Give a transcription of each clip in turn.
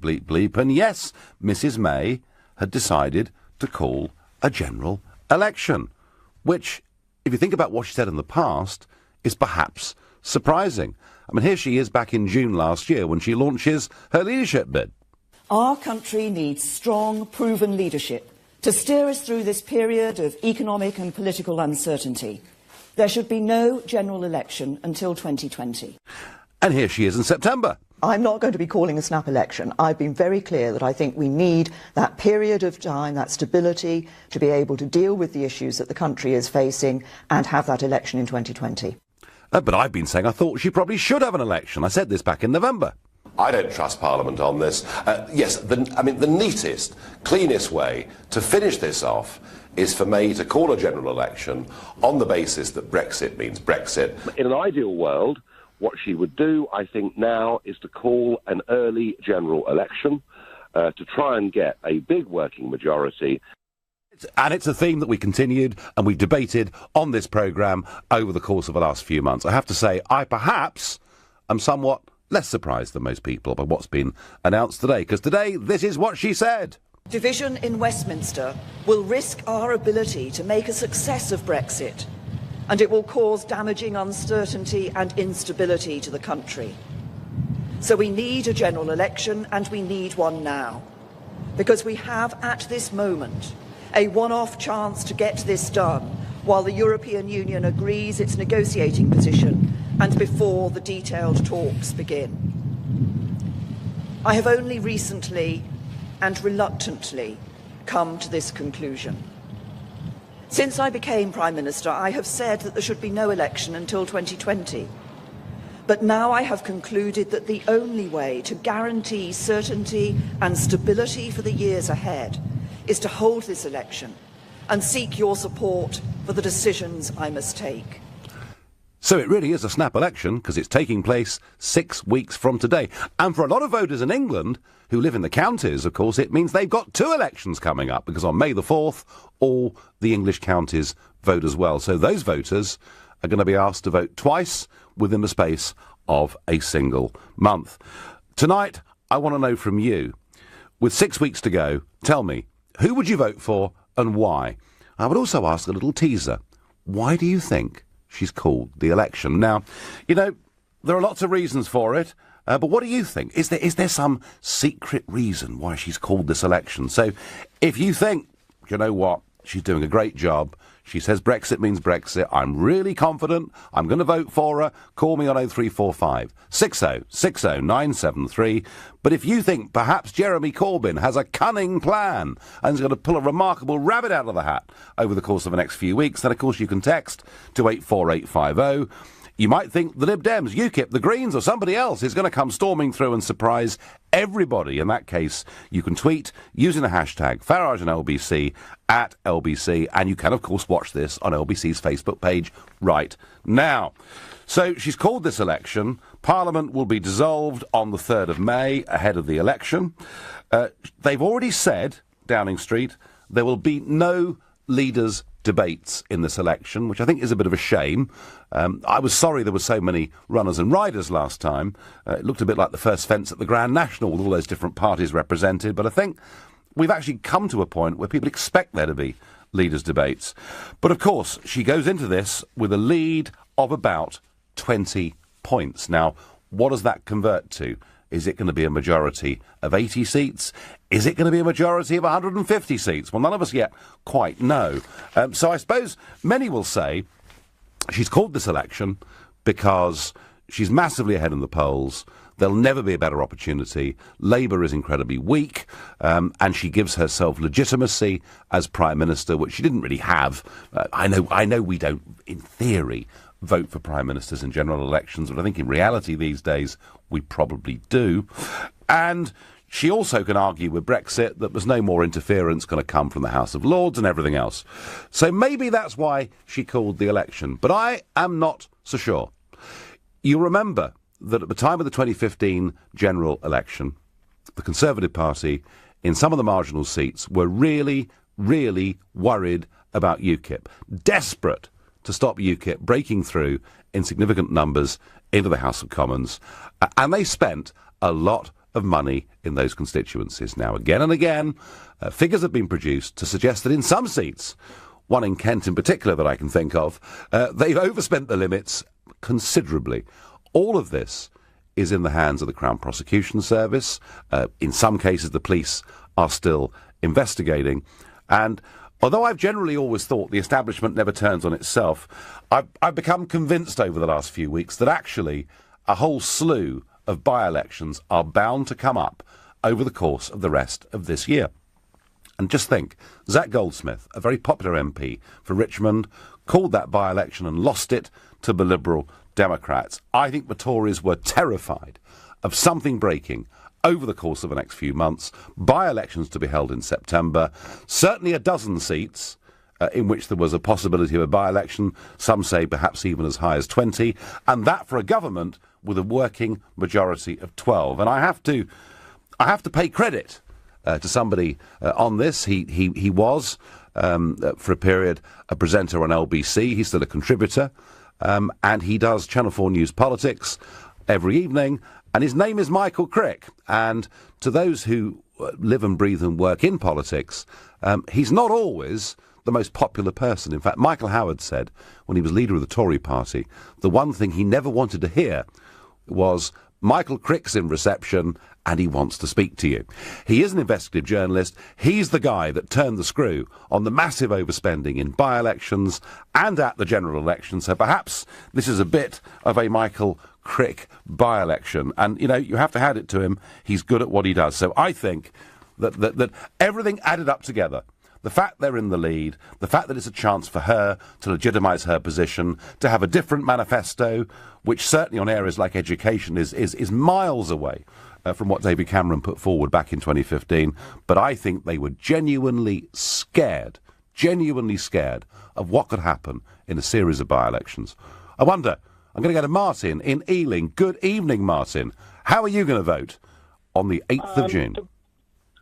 bleep, bleep. And yes, Mrs May had decided to call a general election, which, if you think about what she said in the past, is perhaps surprising. I mean, here she is back in June last year when she launches her leadership bid. Our country needs strong, proven leadership to steer us through this period of economic and political uncertainty. There should be no general election until 2020. And here she is in September. I'm not going to be calling a snap election. I've been very clear that I think we need that period of time, that stability, to be able to deal with the issues that the country is facing and have that election in 2020. But I've been saying I thought she probably should have an election. I said this back in November. I don't trust Parliament on this. Yes, the neatest, cleanest way to finish this off is for May to call a general election on the basis that Brexit means Brexit. In an ideal world, what she would do, I think, now is to call an early general election to try and get a big working majority. And it's a theme that we continued and we debated on this programme over the course of the last few months. I have to say, I perhaps am somewhat less surprised than most people by what's been announced today, because today, this is what she said. Division in Westminster will risk our ability to make a success of Brexit, and it will cause damaging uncertainty and instability to the country. So we need a general election, and we need one now, because we have at this moment a one-off chance to get this done while the European Union agrees its negotiating position and before the detailed talks begin. I have only recently and reluctantly come to this conclusion. Since I became Prime Minister, I have said that there should be no election until 2020. But now I have concluded that the only way to guarantee certainty and stability for the years ahead is to hold this election and seek your support for the decisions I must take. So it really is a snap election, because it's taking place 6 weeks from today. And for a lot of voters in England who live in the counties, of course, it means they've got 2 elections coming up, because on May the 4th, all the English counties vote as well. So those voters are going to be asked to vote twice within the space of a single month. Tonight, I want to know from you, with 6 weeks to go, tell me, who would you vote for and why? I would also ask a little teaser. Why do you think she's called the election? Now, you know, there are lots of reasons for it, but what do you think? Is there some secret reason why she's called this election? So if you think, you know what, she's doing a great job, she says Brexit means Brexit, I'm really confident, I'm going to vote for her, call me on 0345 60 60 973. But if you think perhaps Jeremy Corbyn has a cunning plan and is going to pull a remarkable rabbit out of the hat over the course of the next few weeks, then of course you can text to 84850. You might think the Lib Dems, UKIP, the Greens or somebody else is going to come storming through and surprise everybody. In that case, you can tweet using the hashtag Farage and LBC at LBC, and you can, of course, watch this on LBC's Facebook page right now. So she's called this election. Parliament will be dissolved on the 3rd of May, ahead of the election. They've already said, Downing Street, there will be no leaders' debates in this election, which I think is a bit of a shame. I was sorry there were so many runners and riders last time. It looked a bit like the first fence at the Grand National with all those different parties represented, but I think we've actually come to a point where people expect there to be leaders' debates. But of course, she goes into this with a lead of about 20 points. Now, what does that convert to? Is it going to be a majority of 80 seats? Is it going to be a majority of 150 seats? Well, none of us yet quite know. So I suppose many will say she's called this election because she's massively ahead in the polls. There'll never be a better opportunity. Labour is incredibly weak, and she gives herself legitimacy as Prime Minister, which she didn't really have. I know we don't, in theory, vote for Prime Ministers in general elections, but I think in reality these days we probably do. And she also can argue with Brexit that there's no more interference going to come from the House of Lords and everything else. So maybe that's why she called the election. But I am not so sure. You remember that at the time of the 2015 general election, the Conservative Party, in some of the marginal seats, were really, really worried about UKIP, desperate to stop UKIP breaking through in significant numbers into the House of Commons. And they spent a lot of money in those constituencies. Now, again and again, figures have been produced to suggest that in some seats, one in Kent in particular that I can think of, they've overspent the limits considerably. All of this is in the hands of the Crown Prosecution Service. In some cases, the police are still investigating. And although I've generally always thought the establishment never turns on itself, I've become convinced over the last few weeks that actually a whole slew of by-elections are bound to come up over the course of the rest of this year. And just think, Zach Goldsmith, a very popular MP for Richmond, called that by-election and lost it to the Liberal Democrats. I think the Tories were terrified of something breaking over the course of the next few months, by-elections to be held in September, certainly a dozen seats in which there was a possibility of a by-election, some say perhaps even as high as 20, and that for a government with a working majority of 12. And I have to pay credit to somebody on this. He was, for a period, a presenter on LBC. He's still a contributor, and he does Channel 4 News Politics every evening, and his name is Michael Crick. And to those who live and breathe and work in politics, he's not always the most popular person. In fact, Michael Howard said, when he was leader of the Tory party, the one thing he never wanted to hear was, Michael Crick's in reception and he wants to speak to you. He is an investigative journalist. He's the guy that turned the screw on the massive overspending in by-elections and at the general election. So perhaps this is a bit of a Michael Crick by-election. And, you know, you have to hand it to him. He's good at what he does. So I think that everything added up together, the fact they're in the lead, the fact that it's a chance for her to legitimise her position, to have a different manifesto, which certainly on areas like education is miles away from what David Cameron put forward back in 2015. But I think they were genuinely scared of what could happen in a series of by-elections. I wonder, I'm going to go to Martin in Ealing. Good evening, Martin. How are you going to vote on the 8th of June?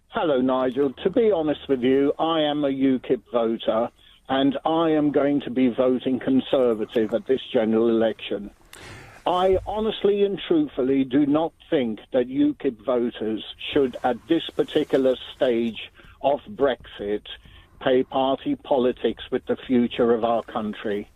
Hello, Nigel. To be honest with you, I am a UKIP voter, and I am going to be voting Conservative at this general election. I honestly and truthfully do not think that UKIP voters should, at this particular stage of Brexit, play party politics with the future of our country.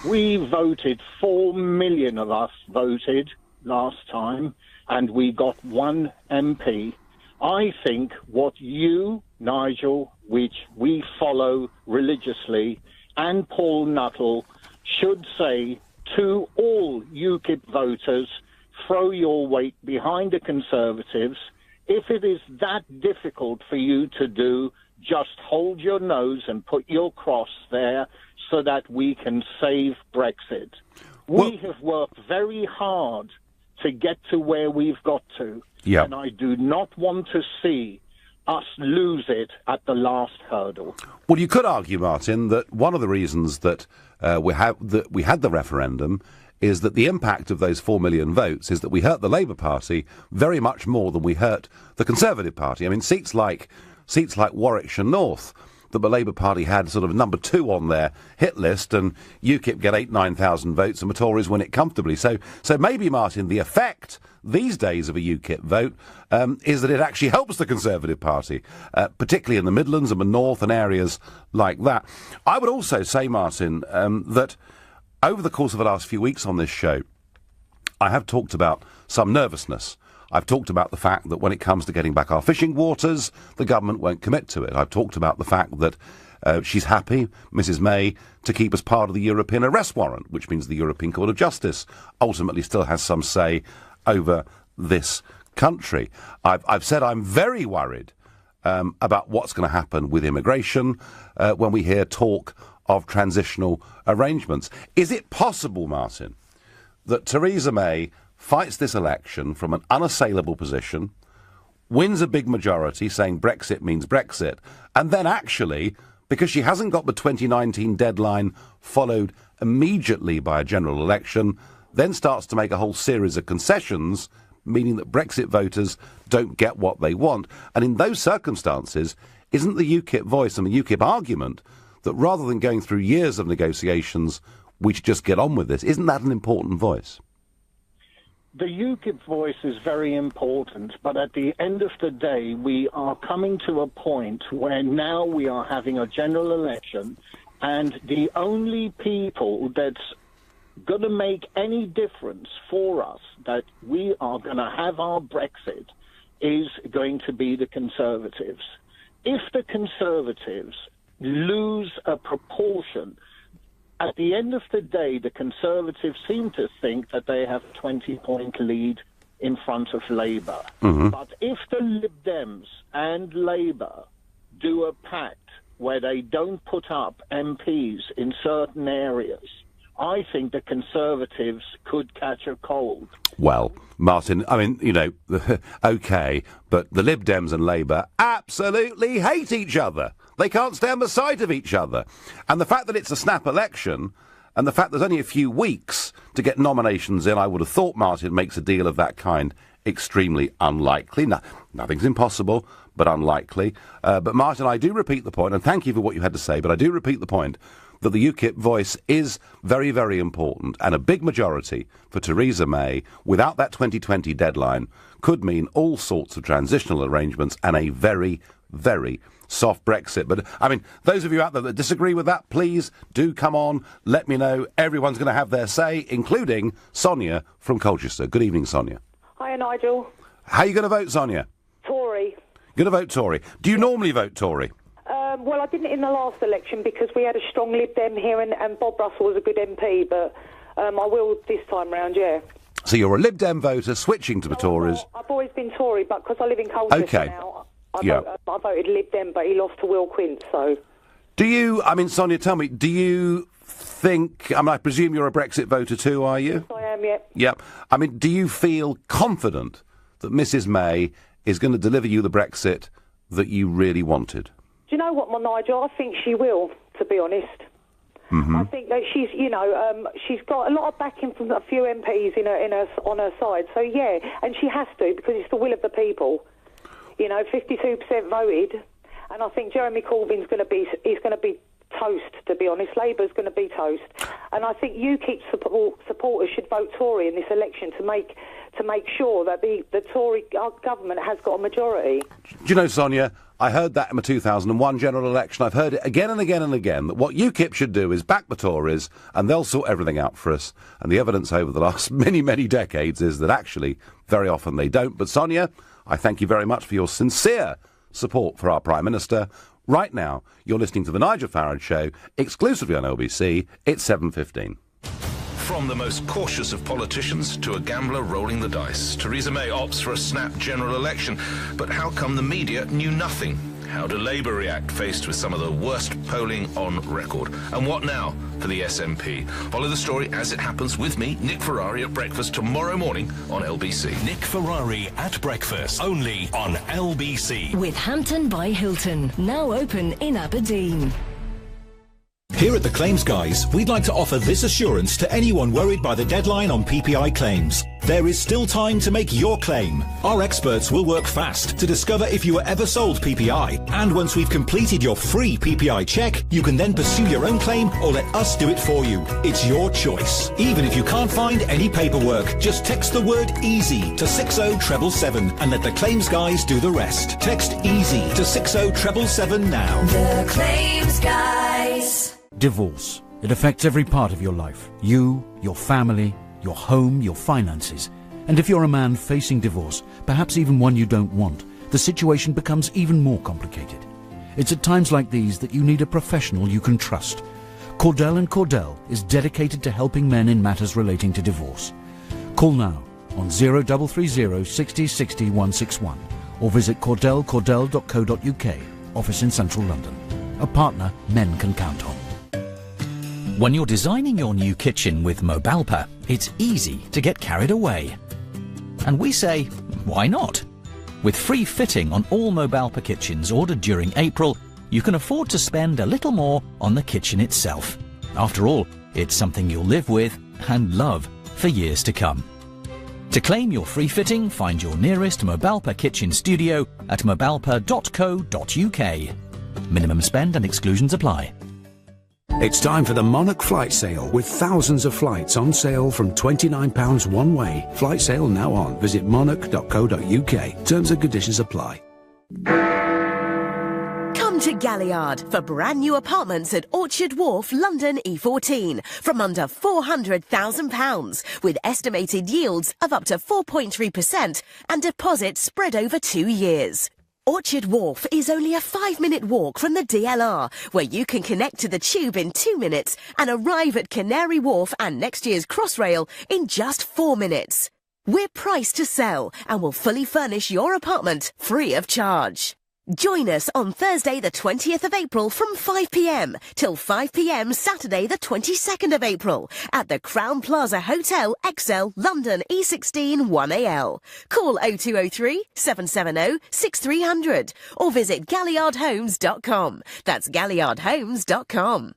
We voted, 4 million of us voted last time, and we got one MP. I think what you, Nigel, which we follow religiously, and Paul Nuttall should say to all UKIP voters, throw your weight behind the Conservatives. If it is that difficult for you to do, just hold your nose and put your cross there so that we can save Brexit. We have worked very hard to get to where we've got to. Yep. And I do not want to see us lose it at the last hurdle. Well, you could argue, Martin, that one of the reasons that we had the referendum is that the impact of those 4 million votes is that we hurt the Labour Party very much more than we hurt the Conservative Party. I mean, seats like Warwickshire North, that the Labour Party had sort of number 2 on their hit list, and UKIP get 8,000-9,000 votes, and the Tories win it comfortably. So maybe, Martin, the effect these days of a UKIP vote is that it actually helps the Conservative Party, particularly in the Midlands and the North and areas like that. I would also say, Martin, that over the course of the last few weeks on this show, I have talked about some nervousness. I've talked about the fact that when it comes to getting back our fishing waters, the government won't commit to it. I've talked about the fact that she's happy, Mrs May, to keep us part of the European arrest warrant, which means the European Court of Justice ultimately still has some say over this country. I've said I'm very worried about what's going to happen with immigration when we hear talk of transitional arrangements. Is it possible, Martin, that Theresa May fights this election from an unassailable position, wins a big majority saying Brexit means Brexit, and then actually, because she hasn't got the 2019 deadline followed immediately by a general election, then starts to make a whole series of concessions, meaning that Brexit voters don't get what they want? And in those circumstances, isn't the UKIP voice and the UKIP argument that rather than going through years of negotiations, we should just get on with this? Isn't that an important voice? The UKIP voice is very important, but at the end of the day, we are coming to a point where now we are having a general election, and the only people that's going to make any difference for us that we are going to have our Brexit is going to be the Conservatives. If the Conservatives lose a proportion, at the end of the day, the Conservatives seem to think that they have a 20-point lead in front of Labour. But if the Lib Dems and Labour do a pact where they don't put up MPs in certain areas, I think the Conservatives could catch a cold. Well, Martin, I mean, you know, OK, but the Lib Dems and Labour absolutely hate each other. They can't stand the sight of each other. And the fact that it's a snap election, and the fact there's only a few weeks to get nominations in, I would have thought, Martin, makes a deal of that kind extremely unlikely. Nothing's impossible, but unlikely. But, Martin, I do repeat the point, and thank you for what you had to say, but I do repeat the point that the UKIP voice is very, very important, and a big majority for Theresa May, without that 2020 deadline, could mean all sorts of transitional arrangements and a very, very soft Brexit. But, I mean, those of you out there that disagree with that, please do come on, let me know. Everyone's going to have their say, including Sonia from Colchester. Good evening, Sonia. Hiya, Nigel. How are you going to vote, Sonia? Tory. Going to vote Tory. Do you normally vote Tory? Well, I didn't in the last election because we had a strong Lib Dem here and Bob Russell was a good MP, but I will this time round, yeah. So you're a Lib Dem voter switching to the Tories? I've always been Tory, but because I live in Colchester now, I voted Lib Dem, but he lost to Will Quint, so... Do you, I mean, Sonia, tell me, do you think, I mean, I presume you're a Brexit voter too, are you? Yes, I am, yeah. Yep. I mean, do you feel confident that Mrs May is going to deliver you the Brexit that you really wanted? Do you know what, Nigel? I think she will, to be honest. I think that she's, you know, she's got a lot of backing from a few MPs on her side. So, yeah, and she has to because it's the will of the people. You know, 52% voted. And I think Jeremy Corbyn's going to be toast, to be honest. Labour's going to be toast. And I think UKIP supporters should vote Tory in this election to make sure that the Tory government has got a majority. Do you know, Sonia, I heard that in the 2001 general election. I've heard it again and again and again, that what UKIP should do is back the Tories and they'll sort everything out for us. And the evidence over the last many, many decades is that actually very often they don't. But, Sonia, I thank you very much for your sincere support for our Prime Minister. Right now, you're listening to The Nigel Farage Show, exclusively on LBC. It's 7:15. From the most cautious of politicians to a gambler rolling the dice, Theresa May opts for a snap general election. But how come the media knew nothing? How do Labour react faced with some of the worst polling on record? And what now for the SNP? Follow the story as it happens with me, Nick Ferrari, at breakfast tomorrow morning on LBC. Nick Ferrari at breakfast, only on LBC. With Hampton by Hilton, now open in Aberdeen. Here at the Claims Guys, we'd like to offer this assurance to anyone worried by the deadline on PPI claims. There is still time to make your claim. Our experts will work fast to discover if you were ever sold PPI. And once we've completed your free PPI check, you can then pursue your own claim or let us do it for you. It's your choice. Even if you can't find any paperwork, just text the word EASY to 60777 and let the Claims Guys do the rest. Text EASY to 60777 now. The Claims Guys. Divorce. It affects every part of your life. You, your family, your home, your finances. And if you're a man facing divorce, perhaps even one you don't want, the situation becomes even more complicated. It's at times like these that you need a professional you can trust. Cordell & Cordell is dedicated to helping men in matters relating to divorce. Call now on 0330 60 60 161 or visit cordell.co.uk, office in central London. A partner men can count on. When you're designing your new kitchen with Mobalpa, it's easy to get carried away. And we say, why not? With free fitting on all Mobalpa kitchens ordered during April, you can afford to spend a little more on the kitchen itself. After all, it's something you'll live with and love for years to come. To claim your free fitting, find your nearest Mobalpa kitchen studio at mobalpa.co.uk. Minimum spend and exclusions apply. It's time for the Monarch Flight Sale, with thousands of flights on sale from £29 one way. Flight sale now on. Visit monarch.co.uk. Terms and conditions apply. Come to Galliard for brand new apartments at Orchard Wharf, London E14 from under £400,000 with estimated yields of up to 4.3% and deposits spread over 2 years. Orchard Wharf is only a 5-minute walk from the DLR, where you can connect to the tube in 2 minutes and arrive at Canary Wharf and next year's Crossrail in just 4 minutes. We're priced to sell and will fully furnish your apartment free of charge. Join us on Thursday the 20th of April from 5 p.m. till 5 p.m. Saturday the 22nd of April at the Crown Plaza Hotel, XL, London E16 1AL. Call 0203 770 6300 or visit galliardhomes.com. That's galliardhomes.com.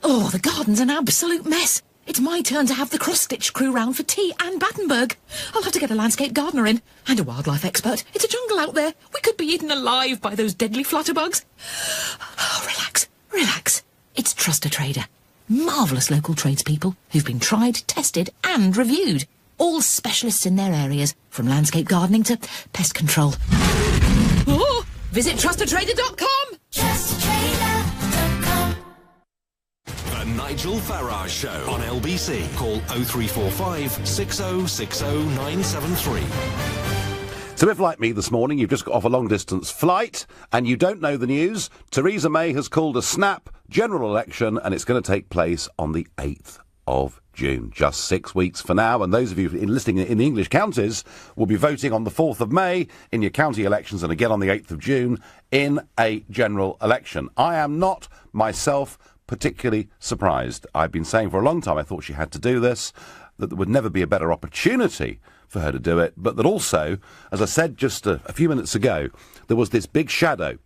Oh, the garden's an absolute mess. It's my turn to have the cross-stitch crew round for tea and Battenberg. I'll have to get a landscape gardener in and a wildlife expert. It's a jungle out there. We could be eaten alive by those deadly flutterbugs. Oh, relax, relax. It's Trust a Trader. Marvellous local tradespeople who've been tried, tested and reviewed. All specialists in their areas, from landscape gardening to pest control. Oh, visit trustatrader.com. The Nigel Farage Show on LBC. Call 0345 6060 973. So if, like me this morning, you've just got off a long-distance flight and you don't know the news, Theresa May has called a snap general election and it's going to take place on the 8th of June. Just 6 weeks for now, and those of you listening in the English counties will be voting on the 4th of May in your county elections and again on the 8th of June in a general election. I am not myself particularly surprised. I've been saying for a long time I thought she had to do this, that there would never be a better opportunity for her to do it, but that also, as I said just a few minutes ago, there was this big shadow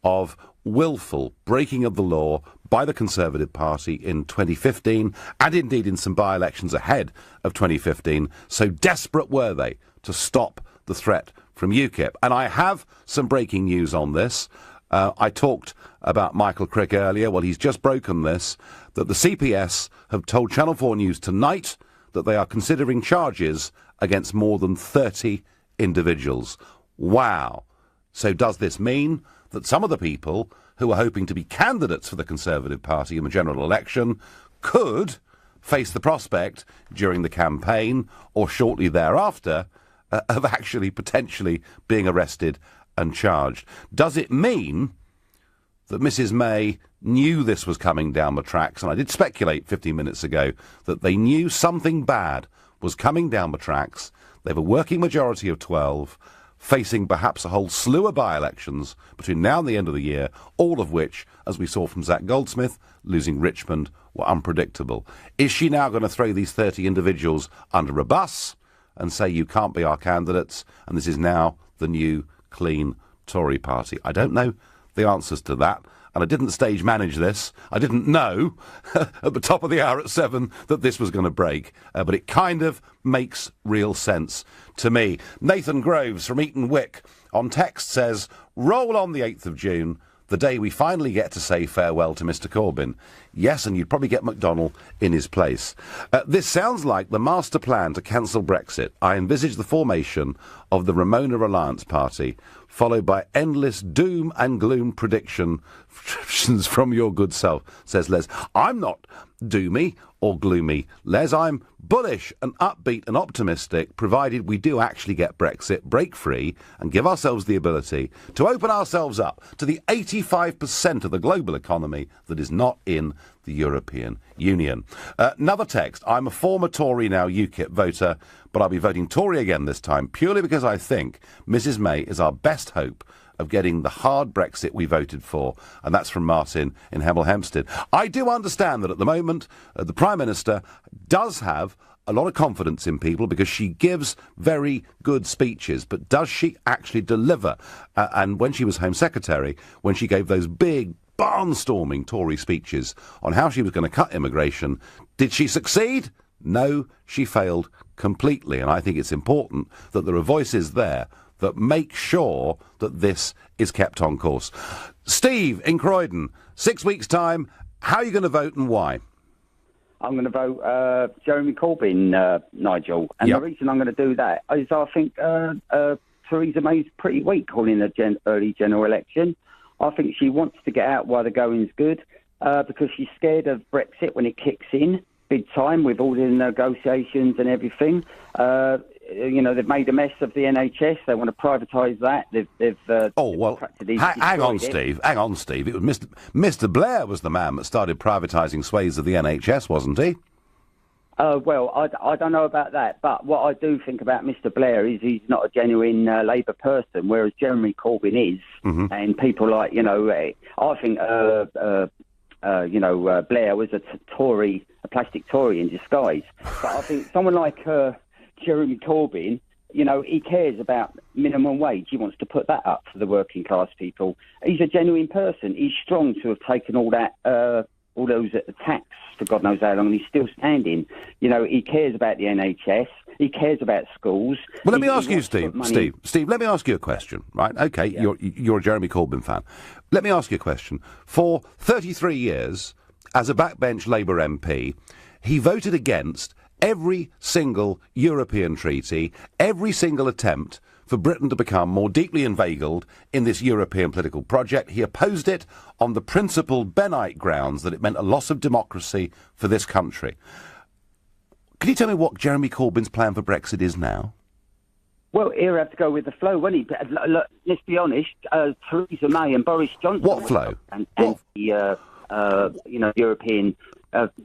of willful breaking of the law by the Conservative Party in 2015 and indeed in some by-elections ahead of 2015. So desperate were they to stop the threat from UKIP. And I have some breaking news on this. I talked about Michael Crick earlier. Well, he's just broken this, that the CPS have told Channel 4 News tonight that they are considering charges against more than 30 individuals. Wow. So does this mean that some of the people who are hoping to be candidates for the Conservative Party in the general election could face the prospect during the campaign or shortly thereafter of actually potentially being arrested and charged? Does it mean that Mrs May knew this was coming down the tracks? And I did speculate 15 minutes ago that they knew something bad was coming down the tracks. They have a working majority of 12, facing perhaps a whole slew of by-elections between now and the end of the year, all of which, as we saw from Zach Goldsmith, losing Richmond, were unpredictable. Is she now going to throw these 30 individuals under a bus and say you can't be our candidates, and this is now the new clean Tory party? I don't know the answers to that, and I didn't stage manage this. I didn't know at the top of the hour at 7 that this was going to break, but it kind of makes real sense to me. Nathan Groves from Eton Wick on text says, roll on the 8th of June, the day we finally get to say farewell to Mr Corbyn. Yes, and you'd probably get McDonnell in his place. This sounds like the master plan to cancel Brexit. I envisage the formation of the Ramona Alliance Party, followed by endless doom and gloom predictions from your good self, says Les. I'm not doomy or gloomy, Les. I'm bullish and upbeat and optimistic, provided we do actually get Brexit, break free, and give ourselves the ability to open ourselves up to the 85% of the global economy that is not in the European Union. Another text. I'm a former Tory, now UKIP voter, but I'll be voting Tory again this time, purely because I think Mrs May is our best hope of getting the hard Brexit we voted for, and that's from Martin in Hemel Hempstead. I do understand that at the moment the Prime Minister does have a lot of confidence in people because she gives very good speeches, but does she actually deliver? And when she was Home Secretary, when she gave those big barnstorming Tory speeches on how she was going to cut immigration, did she succeed? No, she failed completely, and I think it's important that there are voices there that make sure that this is kept on course. Steve in Croydon, 6 weeks' time, How are you going to vote and why? I'm going to vote Jeremy Corbyn, Nigel. And the reason I'm going to do that is I think Theresa May's pretty weak calling the early general election. I think she wants to get out while the going's good because she's scared of Brexit when it kicks in big time with all the negotiations and everything. They've made a mess of the NHS. They want to privatise that. Hang on, Steve. It was Mr. Blair was the man that started privatising swathes of the NHS, wasn't he? Well, I don't know about that, but what I do think about Mr. Blair is he's not a genuine Labour person, whereas Jeremy Corbyn is, and people like, I think, Blair was a Tory, a plastic Tory in disguise. But I think someone like Jeremy Corbyn, he cares about minimum wage. He wants to put that up for the working class people. He's a genuine person. He's strong to have taken all that, all those attacks for God knows how long, and he's still standing. He cares about the NHS. He cares about schools. Well, let me ask you, Steve, let me ask you a question, right? Okay, you're a Jeremy Corbyn fan. Let me ask you a question. For 33 years, as a backbench Labour MP, he voted against every single European treaty, every single attempt for Britain to become more deeply inveigled in this European political project. He opposed it on the principled Bennite grounds that it meant a loss of democracy for this country. Can you tell me what Jeremy Corbyn's plan for Brexit is now? Well, he'll have to go with the flow, won't he? Look, let's be honest, Theresa May and Boris Johnson... What flow? And the European...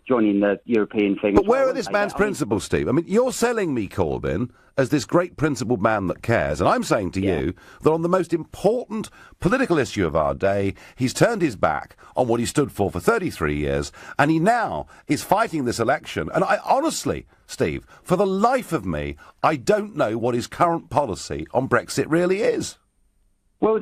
joining the European thing. But where are this man's principles, Steve? I mean, you're selling me Corbyn as this great principled man that cares, and I'm saying to you that on the most important political issue of our day, he's turned his back on what he stood for 33 years, and he now is fighting this election. And I honestly, Steve, for the life of me, I don't know what his current policy on Brexit really is. Well,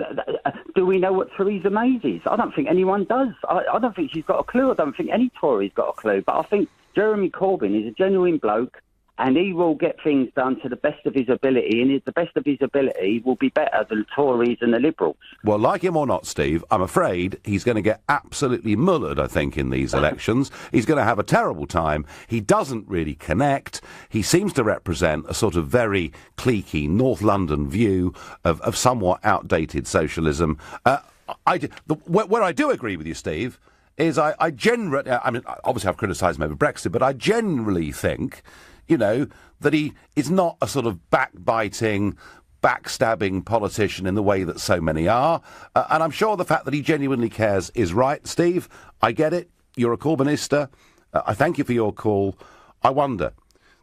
do we know what Theresa May's is? I don't think anyone does. I don't think she's got a clue. I don't think any Tory's got a clue. But I think Jeremy Corbyn is a genuine bloke, and he will get things done to the best of his ability, and the best of his ability will be better than Tories and the Liberals. Well, like him or not, Steve, I'm afraid he's going to get absolutely mullered, I think, in these elections. He's going to have a terrible time. He doesn't really connect. He seems to represent a sort of very cliquey North London view of somewhat outdated socialism. Where I do agree with you, Steve, is I generally... I mean, obviously I've criticised him over Brexit, but I generally think... that he is not a sort of backbiting, backstabbing politician in the way that so many are. And I'm sure the fact that he genuinely cares is right. Steve, I get it. You're a Corbynista. I thank you for your call. I wonder,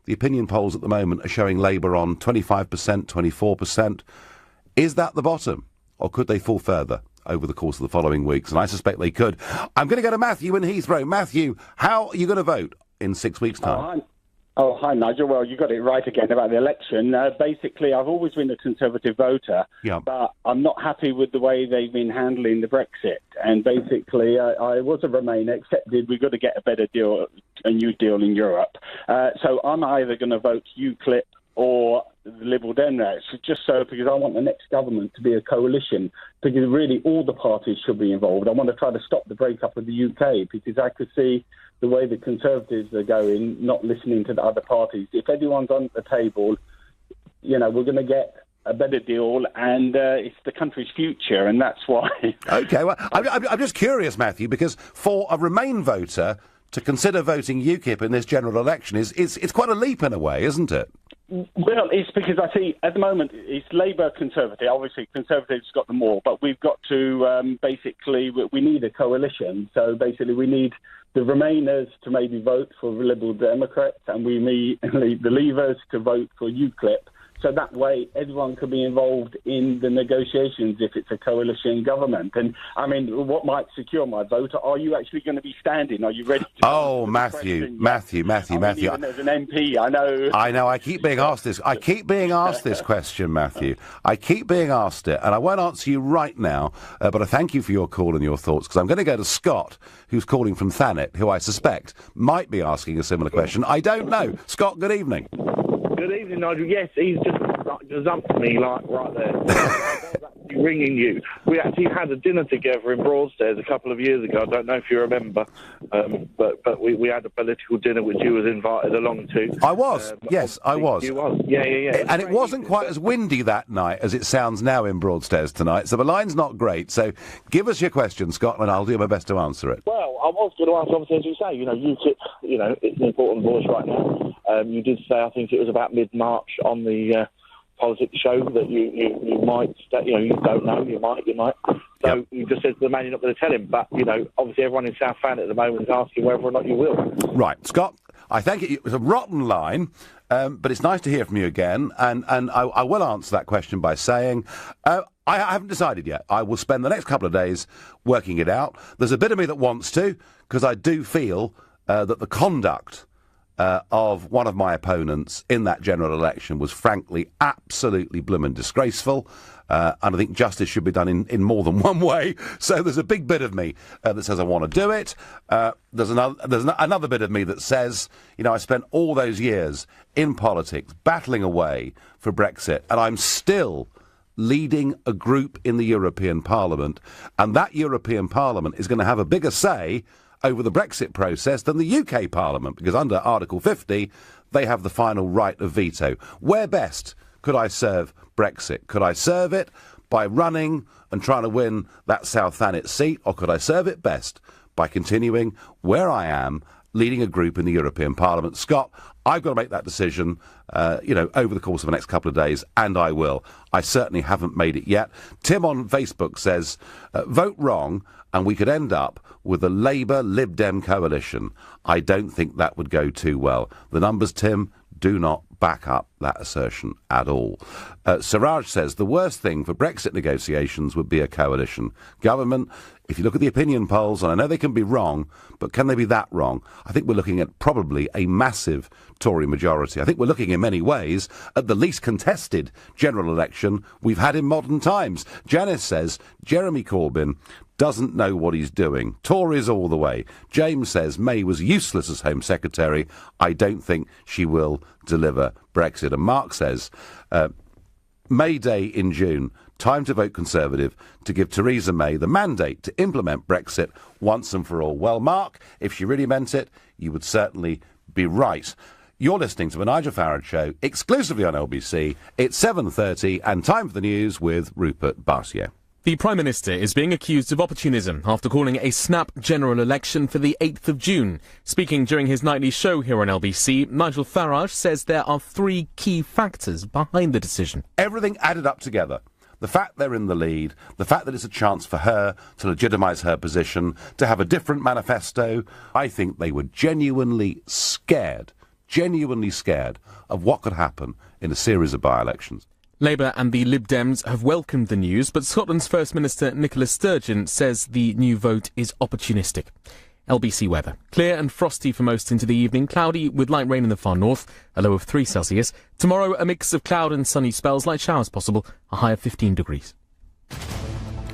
the opinion polls at the moment are showing Labour on 25%, 24%. Is that the bottom? Or could they fall further over the course of the following weeks? And I suspect they could. I'm going to go to Matthew in Heathrow. Matthew, how are you going to vote in 6 weeks' time? Hi, Nigel. Well, you got it right again about the election. Basically, I've always been a Conservative voter, but I'm not happy with the way they've been handling the Brexit. And basically, I was a Remainer, accepted we've got to get a better deal, a new deal in Europe. So I'm either going to vote UKIP or the Liberal Democrats, just so because I want the next government to be a coalition, because really all the parties should be involved. I want to try to stop the breakup of the UK, because I could see the way the Conservatives are going, not listening to the other parties. If everyone's on the table, we're going to get a better deal, and it's the country's future, and that's why. OK, well, I'm just curious, Matthew, because for a Remain voter to consider voting UKIP in this general election it's quite a leap in a way, isn't it? Well, it's because I see at the moment it's Labour, Conservative. Obviously, Conservatives got them all, but we've got to we need a coalition. So basically, we need the Remainers to maybe vote for the Liberal Democrats, and we need the Leavers to vote for UKIP. So that way, everyone could be involved in the negotiations if it's a coalition government. And, I mean, what might secure my vote? Are you actually going to be standing? Are you ready to... Oh, Matthew. Even as an MP, I know. I keep being asked this. I keep being asked this question, Matthew. I keep being asked it, and I won't answer you right now, but I thank you for your call and your thoughts, because I'm going to go to Scott, who's calling from Thanet, who I suspect might be asking a similar question. I don't know. Scott, good evening. Good evening, Nigel. Yes, he's just jumped me right there. I was actually ringing you. We actually had a dinner together in Broadstairs a couple of years ago. I don't know if you remember, but we had a political dinner which you was invited along to. I was, yes, I was. You was, yeah. And it wasn't quite as windy that night as it sounds now in Broadstairs tonight, so the line's not great. So give us your question, Scott, and I'll do my best to answer it. Well, I was going to ask, obviously, as you say, UKIP, it's an important voice right now. You did say, I think it was about mid-March on the politics show that you might, you don't know, you might. So you just said to the man you're not going to tell him. But, obviously everyone in South Fan at the moment is asking whether or not you will. Right, Scott, I think it was a rotten line, but it's nice to hear from you again. And I will answer that question by saying I haven't decided yet. I will spend the next couple of days working it out. There's a bit of me that wants to, because I do feel that the conduct of one of my opponents in that general election was frankly absolutely bloomin' disgraceful, and I think justice should be done in more than one way. So there's a big bit of me that says I want to do it. There's another bit of me that says, I spent all those years in politics battling away for Brexit, and I'm still leading a group in the European Parliament, and that European Parliament is going to have a bigger say over the Brexit process than the UK Parliament, because under Article 50, they have the final right of veto. Where best could I serve Brexit? Could I serve it by running and trying to win that South Thanet seat, or could I serve it best by continuing where I am, leading a group in the European Parliament? Scott, I've got to make that decision, over the course of the next couple of days, and I will. I certainly haven't made it yet. Tim on Facebook says, vote wrong, and we could end up with a Labour-Lib Dem coalition. I don't think that would go too well. The numbers, Tim, do not back up that assertion at all. Farage says the worst thing for Brexit negotiations would be a coalition government. If you look at the opinion polls, and I know they can be wrong, but can they be that wrong? I think we're looking at probably a massive Tory majority. I think we're looking in many ways at the least contested general election we've had in modern times. Janice says Jeremy Corbyn doesn't know what he's doing. Tories all the way. James says May was useless as Home Secretary. I don't think she will deliver Brexit. And Mark says May Day in June, time to vote Conservative to give Theresa May the mandate to implement Brexit once and for all. Well, Mark, if she really meant it, you would certainly be right. You're listening to the Nigel Farage Show, exclusively on LBC. It's 7:30 and time for the news with Rupert Bartier. The Prime Minister is being accused of opportunism after calling a snap general election for the 8th of June. Speaking during his nightly show here on LBC, Nigel Farage says there are three key factors behind the decision. Everything added up together. The fact they're in the lead, the fact that it's a chance for her to legitimise her position, to have a different manifesto. I think they were genuinely scared of what could happen in a series of by-elections. Labour and the Lib Dems have welcomed the news, but Scotland's First Minister Nicola Sturgeon says the new vote is opportunistic. LBC weather. Clear and frosty for most into the evening, cloudy with light rain in the far north, a low of 3 Celsius. Tomorrow, a mix of cloud and sunny spells, light showers possible, a high of 15 degrees.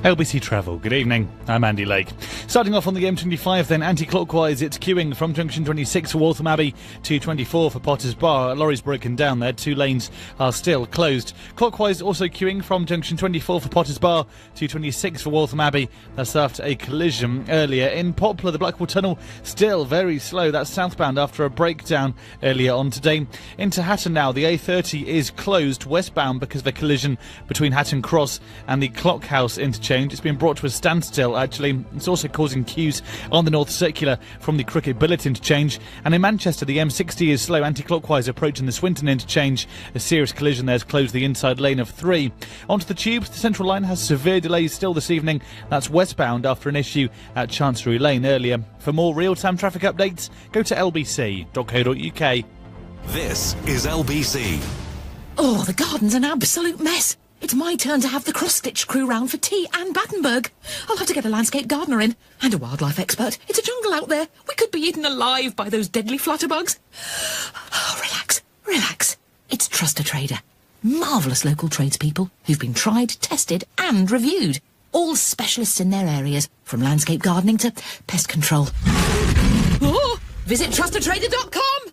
LBC Travel, good evening, I'm Andy Lake. Starting off on the M25 then, anti-clockwise, it's queuing from junction 26 for Waltham Abbey to 24 for Potters Bar. A lorry's broken down there, 2 lanes are still closed. Clockwise also queuing from junction 24 for Potters Bar to 26 for Waltham Abbey. That's after a collision earlier. In Poplar, the Blackwall Tunnel still very slow, that's southbound after a breakdown earlier on today. Into Hatton now, the A30 is closed westbound because of a collision between Hatton Cross and the Clock House interchange. It's been brought to a standstill, actually. It's also causing queues on the North Circular from the Cricket Billet interchange. And in Manchester, the M60 is slow anti-clockwise approaching the Swinton interchange. A serious collision there has closed the inside lane of 3. Onto the tubes, the Central Line has severe delays still this evening. That's westbound after an issue at Chancery Lane earlier. For more real-time traffic updates, go to lbc.co.uk. This is LBC. Oh, the garden's an absolute mess. It's my turn to have the cross-stitch crew round for tea and Battenberg. I'll have to get a landscape gardener in and a wildlife expert. It's a jungle out there. We could be eaten alive by those deadly flutterbugs. Oh, relax. It's Trust a Trader. Marvellous local tradespeople who've been tried, tested and reviewed. All specialists in their areas, from landscape gardening to pest control. Oh, visit trustatrader.com.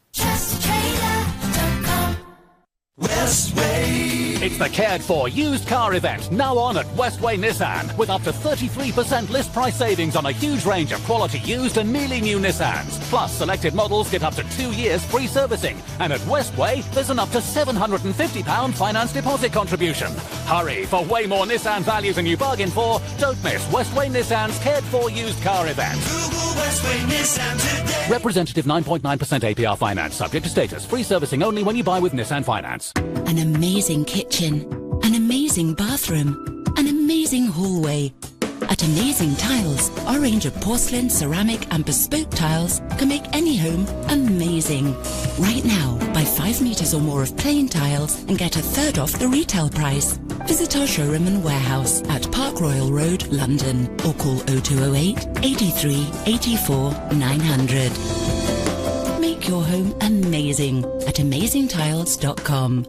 Westway. It's the cared for used car event, now on at Westway Nissan, with up to 33% list price savings on a huge range of quality used and nearly new Nissans. Plus, selected models get up to 2 years free servicing. And at Westway, there's an up to £750 finance deposit contribution. Hurry, for way more Nissan value than you bargained for. Don't miss Westway Nissan's cared for used car event. Google Westway Nissan today. Representative 9.9% APR finance, subject to status. Free servicing only when you buy with Nissan Finance. An amazing kitchen, an amazing bathroom, an amazing hallway. At Amazing Tiles, our range of porcelain, ceramic and bespoke tiles can make any home amazing. Right now, buy 5 metres or more of plain tiles and get a third off the retail price. Visit our showroom and warehouse at Park Royal Road, London, or call 0208 83 84 900. Make your home amazing at amazingtiles.com.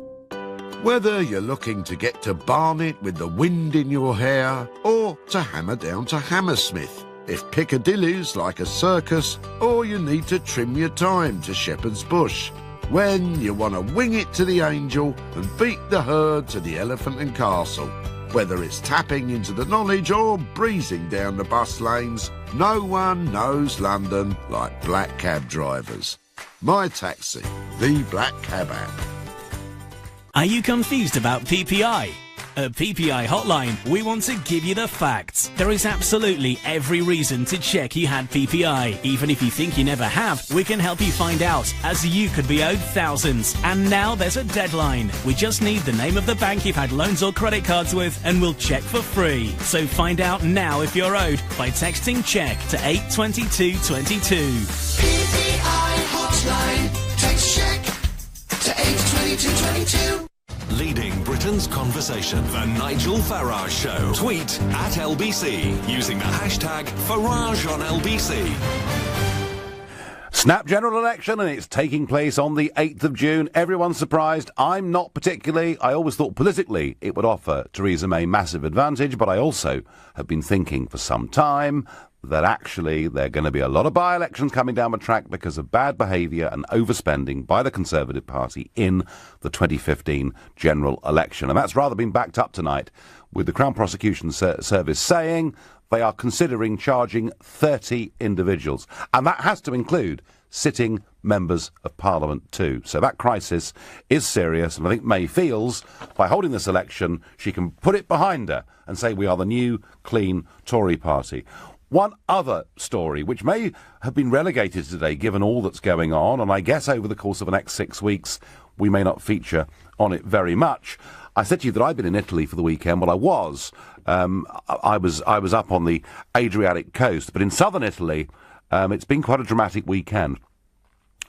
Whether you're looking to get to Barnet with the wind in your hair or to hammer down to Hammersmith, if Piccadilly's like a circus, or you need to trim your time to Shepherd's Bush, when you want to wing it to the Angel and beat the herd to the Elephant and Castle. Whether it's tapping into the knowledge or breezing down the bus lanes, no one knows London like black cab drivers. My Taxi, the black cab app. Are you confused about PPI? At PPI Hotline, we want to give you the facts. There is absolutely every reason to check you had PPI. Even if you think you never have, we can help you find out, as you could be owed thousands. And now there's a deadline. We just need the name of the bank you've had loans or credit cards with, and we'll check for free. So find out now if you're owed by texting CHECK to 82222. PPI Hotline. Text check to 82222. Leading Britain's conversation. The Nigel Farage Show. Tweet at LBC using the hashtag Farage on LBC. Snap general election, and it's taking place on the 8th of June. Everyone's surprised. I'm not particularly. I always thought politically it would offer Theresa May massive advantage, but I also have been thinking for some time that actually there are going to be a lot of by-elections coming down the track because of bad behaviour and overspending by the Conservative Party in the 2015 general election. And that's rather been backed up tonight with the Crown Prosecution Service saying they are considering charging 30 individuals. And that has to include sitting members of Parliament too. So that crisis is serious, and I think May feels by holding this election she can put it behind her and say we are the new, clean Tory party. One other story, which may have been relegated today given all that's going on, and I guess over the course of the next 6 weeks we may not feature on it very much. I said to you that I'd been in Italy for the weekend. Well, I was. I was up on the Adriatic coast, but in southern Italy, it's been quite a dramatic weekend.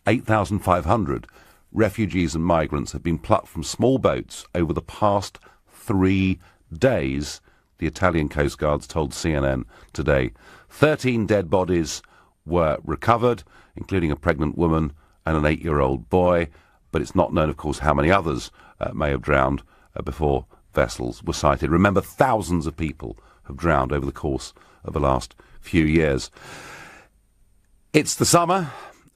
8,500 refugees and migrants have been plucked from small boats over the past 3 days, the Italian Coast Guards told CNN today. 13 dead bodies were recovered, including a pregnant woman and an 8-year-old boy, but it's not known, of course, how many others may have drowned before vessels were sighted. Remember, thousands of people have drowned over the course of the last few years. It's the summer.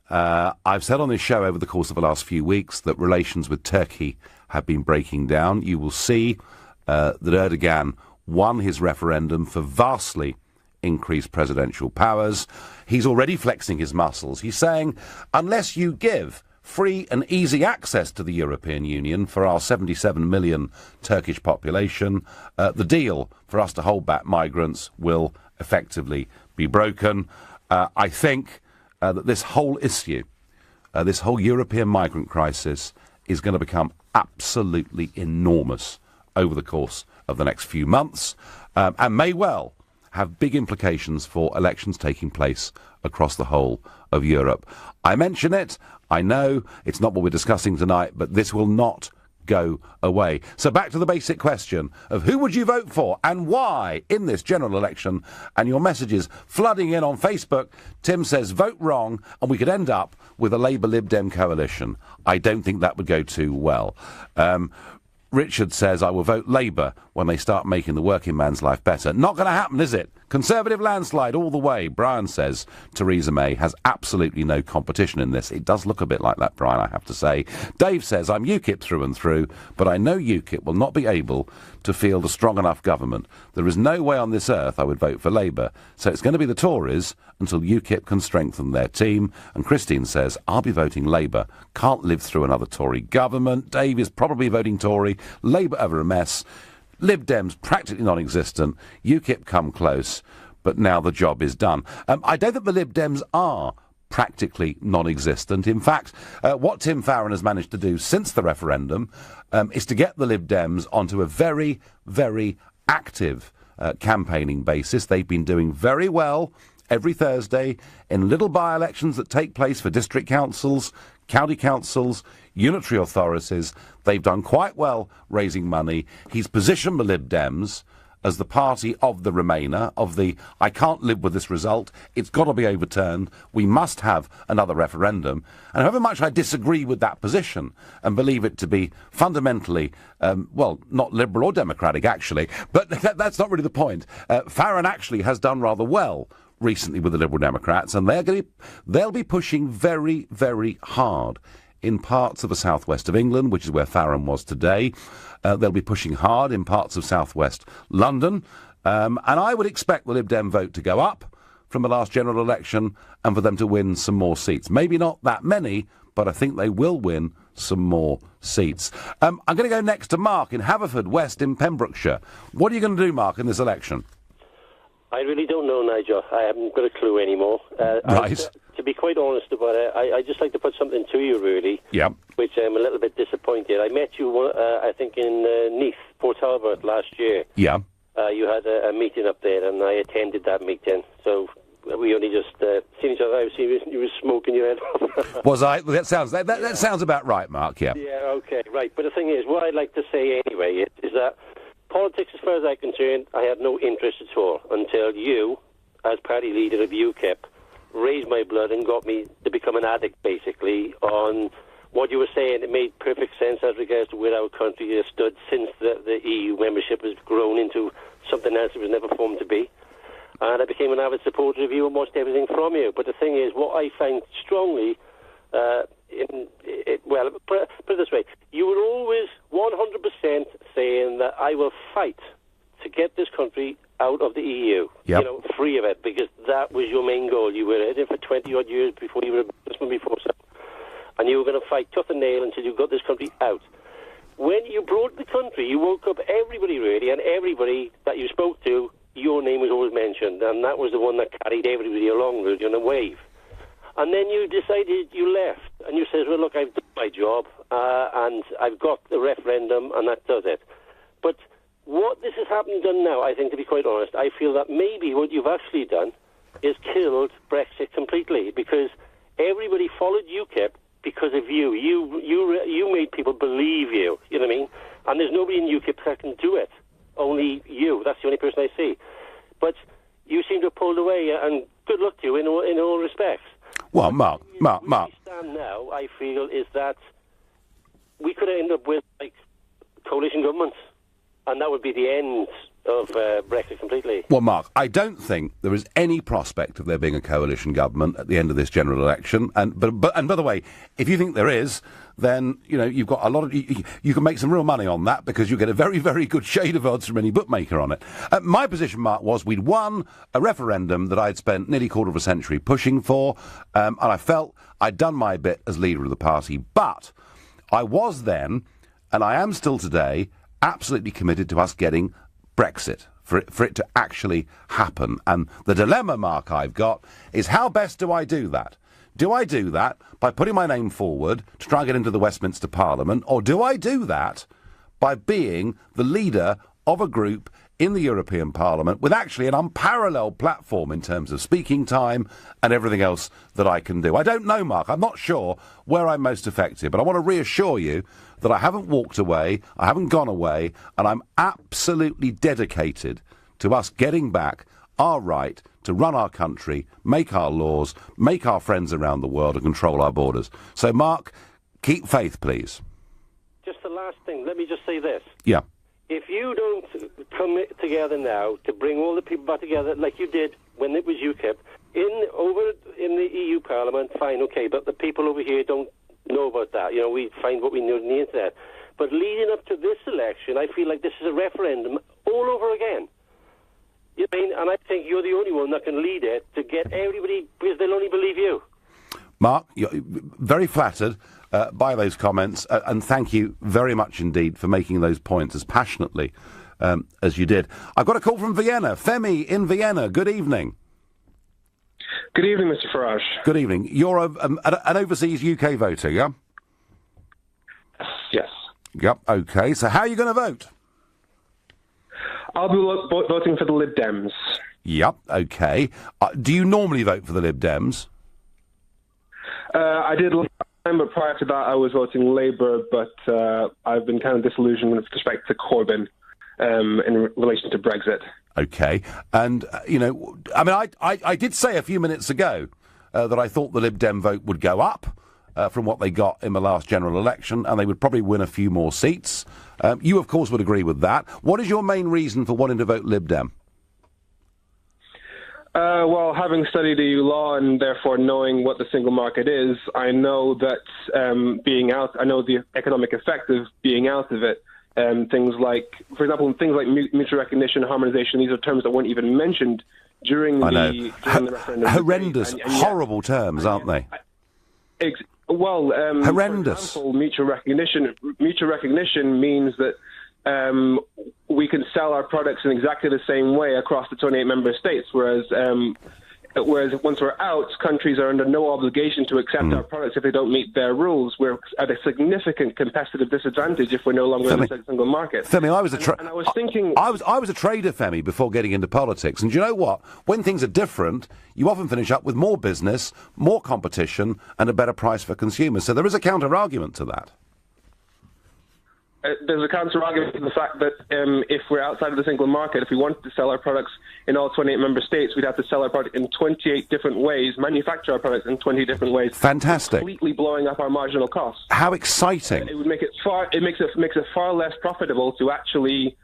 I've said on this show over the course of the last few weeks that relations with Turkey have been breaking down. You will see that Erdogan won his referendum for vastly increased presidential powers. He's already flexing his muscles. He's saying, unless you give free and easy access to the European Union for our 77 million Turkish population, the deal for us to hold back migrants will effectively be broken. I think that this whole issue, this whole European migrant crisis, is going to become absolutely enormous over the course of the next few months, and may well have big implications for elections taking place across the whole of Europe. I mention it, I know it's not what we're discussing tonight, but this will not go away. So back to the basic question of who would you vote for and why in this general election, and your messages flooding in on Facebook. Tim says vote wrong and we could end up with a Labour Lib Dem coalition. I don't think that would go too well. Richard says I will vote Labour when they start making the working man's life better. Not going to happen, is it? Conservative landslide all the way. Brian says Theresa May has absolutely no competition in this. It does look a bit like that, Brian, I have to say. Dave says, I'm UKIP through and through, but I know UKIP will not be able to field a strong enough government. There is no way on this earth I would vote for Labour. So it's going to be the Tories until UKIP can strengthen their team. And Christine says, I'll be voting Labour. Can't live through another Tory government. Dave is probably voting Tory. Labour over a mess. Lib Dems practically non-existent, UKIP come close, but now the job is done. I don't think the Lib Dems are practically non-existent. In fact, what Tim Farron has managed to do since the referendum is to get the Lib Dems onto a very, very active campaigning basis. They've been doing very well every Thursday in little by-elections that take place for district councils, county councils, unitary authorities. They've done quite well raising money. He's positioned the Lib Dems as the party of the Remainer, of the I can't live with this result, it's got to be overturned, we must have another referendum. And however much I disagree with that position and believe it to be fundamentally, well, not liberal or democratic actually, but that's not really the point. Farron actually has done rather well recently with the Liberal Democrats, and they'll be pushing very, very hard in parts of the southwest of England, which is where Farron was today. They'll be pushing hard in parts of southwest London, and I would expect the Lib Dem vote to go up from the last general election and for them to win some more seats. Maybe not that many, but I think they will win some more seats. I'm going to go next to Mark in Haverfordwest in Pembrokeshire. What are you going to do, Mark, in this election? I really don't know, Nigel. I haven't got a clue anymore. Right. To be quite honest about it, I just like to put something to you, really. Yeah. Which I'm a little bit disappointed. I met you, I think, in Neath, Port Talbot last year. Yeah. You had a meeting up there, and I attended that meeting. So we only just seen each other. I was you were smoking your head off. Was I? That sounds about right, Mark. Yeah. Yeah. Okay. Right. But the thing is, what I'd like to say anyway is that politics, as far as I'm concerned, I had no interest at all until you, as party leader of UKIP, raised my blood and got me to become an addict, basically, on what you were saying. It made perfect sense as regards to where our country has stood since the EU membership has grown into something else it was never formed to be. And I became an avid supporter of you and watched everything from you. But the thing is, what I find strongly, put it this way, you were always 100% saying that I will fight to get this country out of the EU, yep. Free of it, because that was your main goal. You were in it for 20-odd years before you were a businessman before, so. And you were going to fight tooth and nail until you got this country out. When you brought the country, you woke up everybody, really, and everybody that you spoke to, your name was always mentioned, and that was the one that carried everybody along, really, on a wave. And then you decided you left, and you said, well, look, I've done my job, and I've got the referendum, and that does it. But what this has done now, I think, to be quite honest, I feel that maybe what you've actually done is killed Brexit completely, because everybody followed UKIP because of you. You made people believe you, you know what I mean? And there's nobody in UKIP that can do it. Only you. That's the only person I see. But you seem to have pulled away, and good luck to you in all respects. Well, Mark. Where we stand now, I feel, is that we could end up with, coalition governments, and that would be the end of Brexit completely. Well, Mark, I don't think there is any prospect of there being a coalition government at the end of this general election. And by the way, if you think there is, then you've got a lot of you can make some real money on that, because you get a very, very good shade of odds from any bookmaker on it. My position, Mark, was we'd won a referendum that I'd spent nearly a quarter of a century pushing for, and I felt I'd done my bit as leader of the party. But I was then, and I am still today, absolutely committed to us getting Brexit, for it to actually happen. And the dilemma, Mark, I've got is, how best do I do that? Do I do that by putting my name forward to try and get into the Westminster Parliament, or do I do that by being the leader of a group in the European Parliament with actually an unparalleled platform in terms of speaking time and everything else that I can do? I don't know, Mark. I'm not sure where I'm most effective, but I want to reassure you that I haven't walked away, I haven't gone away, and I'm absolutely dedicated to us getting back our right to run our country, make our laws, make our friends around the world, and control our borders. So, Mark, keep faith, please. Just the last thing, let me just say this. Yeah. if you don't come together now to bring all the people back together like you did when it was UKIP, over in the EU Parliament, fine, okay, but the people over here don't know about that. You know, we find what we know on the internet. But leading up to this election, I feel like this is a referendum all over again. You know, and I think you're the only one that can lead it to get everybody, because they'll only believe you. Mark, you're very flattered by those comments, and thank you very much indeed for making those points as passionately as you did. I've got a call from Vienna. Femi in Vienna, good evening. Good evening, Mr. Farage. Good evening. You're an overseas UK voter, yeah? Yes. Yep, OK. So how are you going to vote? I'll be voting for the Lib Dems. Yep, OK. Do you normally vote for the Lib Dems? I did last time, but prior to that I was voting Labour, but I've been kind of disillusioned with respect to Corbyn in relation to Brexit. OK. And, you know, I mean, I did say a few minutes ago that I thought the Lib Dem vote would go up from what they got in the last general election, and they would probably win a few more seats. You, of course, would agree with that. What is your main reason for wanting to vote Lib Dem? Well, having studied EU law and therefore knowing what the single market is, I know that I know the economic effect of being out of it. Things like, for example, things like mutual recognition, harmonisation, these are terms that weren't even mentioned during the referendum. Horrendous, horrible terms, aren't they? Horrendous. For example, mutual recognition means that we can sell our products in exactly the same way across the 28 member states, whereas once we're out, countries are under no obligation to accept our products if they don't meet their rules. We're at a significant competitive disadvantage if we're no longer in the single market. Femi, I was a I was a trader, Femi, before getting into politics, and do you know what? When things are different, you often finish up with more business, more competition, and a better price for consumers. So there is a counter-argument to that. There's a counter-argument to the fact that if we're outside of the single market, if we wanted to sell our products in all 28 member states, we'd have to sell our product in 28 different ways, manufacture our products in 20 different ways. Fantastic. Completely blowing up our marginal costs. How exciting. It would make it makes it far less profitable to actually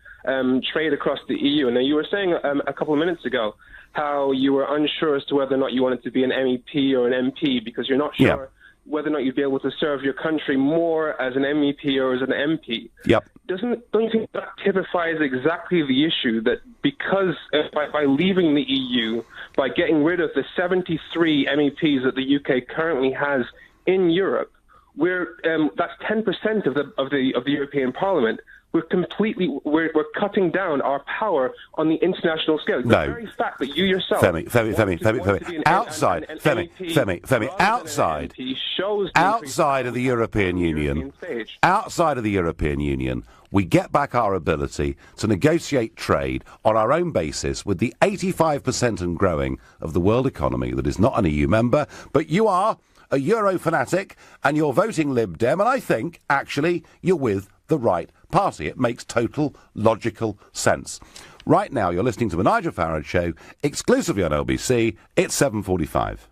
trade across the EU. And now you were saying a couple of minutes ago how you were unsure as to whether or not you wanted to be an MEP or an MP because you're not sure whether or not you'd be able to serve your country more as an MEP or as an MP. Yep. Don't you think that typifies exactly the issue that because by leaving the EU, by getting rid of the 73 MEPs that the UK currently has in Europe, that's 10% of the European Parliament. We're cutting down our power on the international scale. The very fact that you yourself Femi, outside of the European Union, we get back our ability to negotiate trade on our own basis with the 85% and growing of the world economy that is not an EU member, but you are a Euro fanatic and you're voting Lib Dem, and I think, actually, you're with the right party. It makes total logical sense. Right now, you're listening to the Nigel Farage Show, exclusively on LBC. It's 7:45.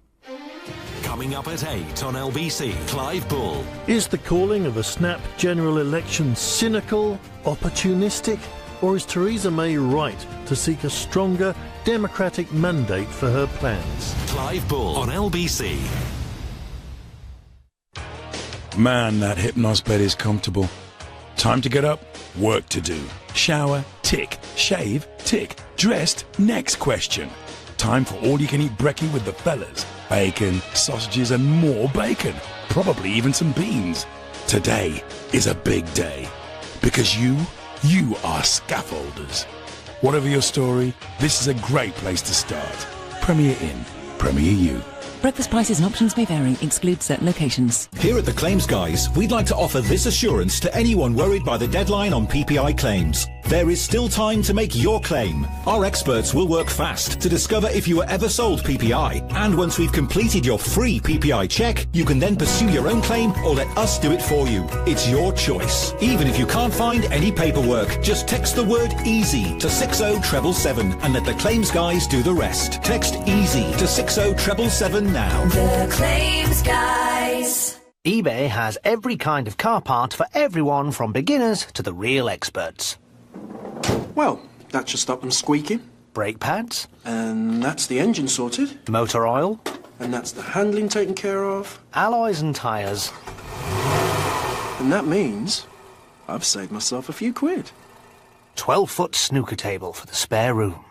Coming up at 8 on LBC, Clive Bull. Is the calling of a snap general election cynical, opportunistic, or is Theresa May right to seek a stronger democratic mandate for her plans? Clive Bull on LBC. Man, that Hypnos bed is comfortable. Time to get up, work to do. Shower, tick. Shave, tick. Dressed, next question. Time for all-you-can-eat brekkie with the fellas. Bacon, sausages and more bacon. Probably even some beans. Today is a big day. Because you are scaffolders. Whatever your story, this is a great place to start. Premier Inn. Premier You. Breakfast prices and options may vary. Exclude certain locations. Here at the Claims Guys, we'd like to offer this assurance to anyone worried by the deadline on PPI claims. There is still time to make your claim. Our experts will work fast to discover if you were ever sold PPI. And once we've completed your free PPI check, you can then pursue your own claim or let us do it for you. It's your choice. Even if you can't find any paperwork, just text the word EASY to 60777 and let the Claims Guys do the rest. Text EASY to 60777 now. The Claims Guys. eBay has every kind of car part for everyone from beginners to the real experts. Well, that should stop them squeaking. Brake pads? And that's the engine sorted. Motor oil? And that's the handling taken care of. Alloys and tyres. And that means I've saved myself a few quid. 12-foot snooker table for the spare room.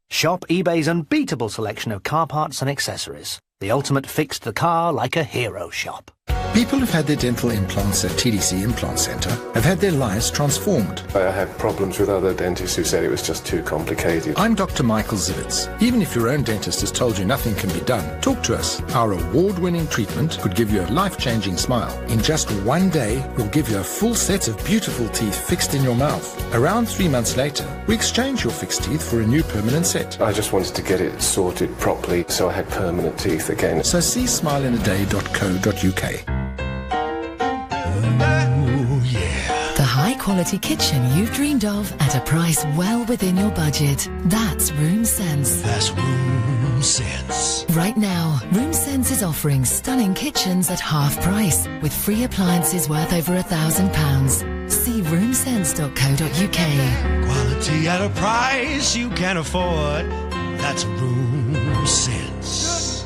Shop eBay's unbeatable selection of car parts and accessories. The ultimate fix the car like a hero shop. People who've had their dental implants at TDC Implant Centre have had their lives transformed. I had problems with other dentists who said it was just too complicated. I'm Dr. Michael Zivitz. Even if your own dentist has told you nothing can be done, talk to us. Our award-winning treatment could give you a life-changing smile. In just one day, we'll give you a full set of beautiful teeth fixed in your mouth. Around 3 months later, we exchange your fixed teeth for a new permanent set. I just wanted to get it sorted properly so I had permanent teeth again. So see smileinaday.co.uk. The high-quality kitchen you've dreamed of at a price well within your budget. That's Room Sense. That's Room Sense. Right now, Room Sense is offering stunning kitchens at half price, with free appliances worth over £1,000. See roomsense.co.uk. Quality at a price you can afford. That's Room Sense.